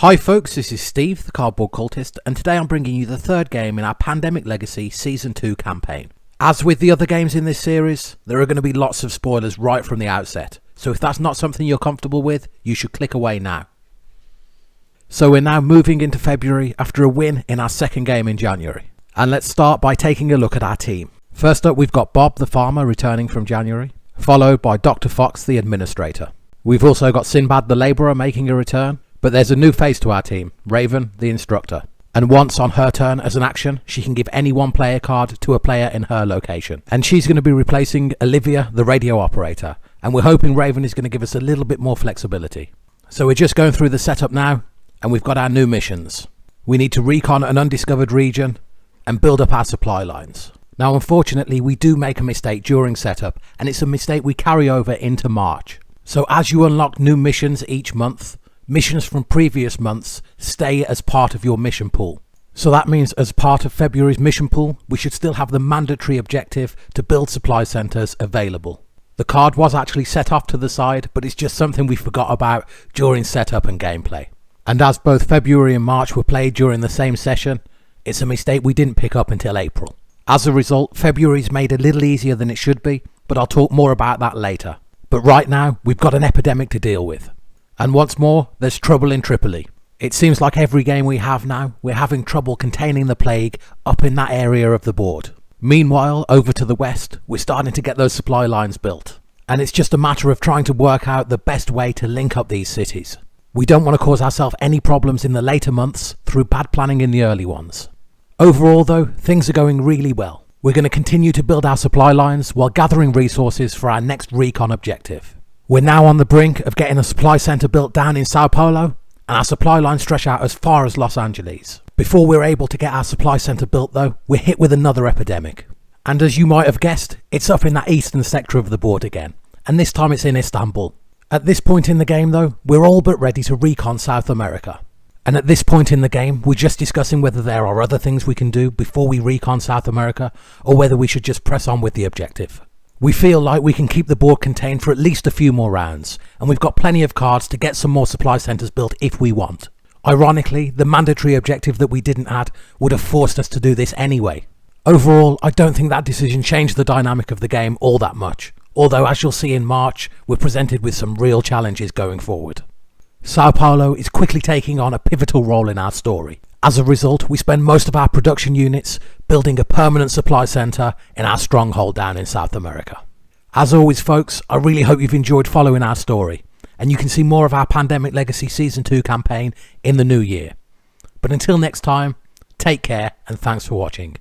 Hi folks, this is Steve, the Cardboard Cultist, and today I'm bringing you the third game in our Pandemic Legacy Season 2 campaign. As with the other games in this series, there are going to be lots of spoilers right from the outset, so if that's not something you're comfortable with, you should click away now. So we're now moving into February after a win in our second game in January. And let's start by taking a look at our team. First up, we've got Bob the farmer returning from January, followed by Dr. Fox the administrator. We've also got Sinbad the labourer making a return, but there's a new face to our team, Raven the instructor. And once on her turn as an action, she can give any one player card to a player in her location. And she's going to be replacing Olivia the radio operator, and we're hoping Raven is going to give us a little bit more flexibility. So we're just going through the setup now, and we've got our new missions. We need to recon an undiscovered region and build up our supply lines. Now unfortunately we do make a mistake during setup, and it's a mistake we carry over into March. So as you unlock new missions each month, missions from previous months stay as part of your mission pool. So that means as part of February's mission pool, we should still have the mandatory objective to build supply centres available. The card was actually set off to the side, but it's just something we forgot about during setup and gameplay. And as both February and March were played during the same session, it's a mistake we didn't pick up until April. As a result, February's made a little easier than it should be, but I'll talk more about that later. But right now, we've got an epidemic to deal with. And once more, there's trouble in Tripoli. It seems like every game we have now, we're having trouble containing the plague up in that area of the board. Meanwhile, over to the west, we're starting to get those supply lines built. And it's just a matter of trying to work out the best way to link up these cities. We don't want to cause ourselves any problems in the later months through bad planning in the early ones. Overall though, things are going really well. We're going to continue to build our supply lines while gathering resources for our next recon objective. We're now on the brink of getting a supply centre built down in Sao Paulo, and our supply lines stretch out as far as Los Angeles. Before we're able to get our supply centre built though, we're hit with another epidemic. And as you might have guessed, it's up in that eastern sector of the board again, and this time it's in Istanbul. At this point in the game though, we're all but ready to recon South America. And at this point in the game, we're just discussing whether there are other things we can do before we recon South America, or whether we should just press on with the objective. We feel like we can keep the board contained for at least a few more rounds, and we've got plenty of cards to get some more supply centres built if we want. Ironically, the mandatory objective that we didn't add would have forced us to do this anyway. Overall, I don't think that decision changed the dynamic of the game all that much, although as you'll see in March, we're presented with some real challenges going forward. Sao Paulo is quickly taking on a pivotal role in our story. As a result, we spend most of our production units building a permanent supply centre in our stronghold down in South America. As always folks, I really hope you've enjoyed following our story, and you can see more of our Pandemic Legacy Season 2 campaign in the new year. But until next time, take care and thanks for watching.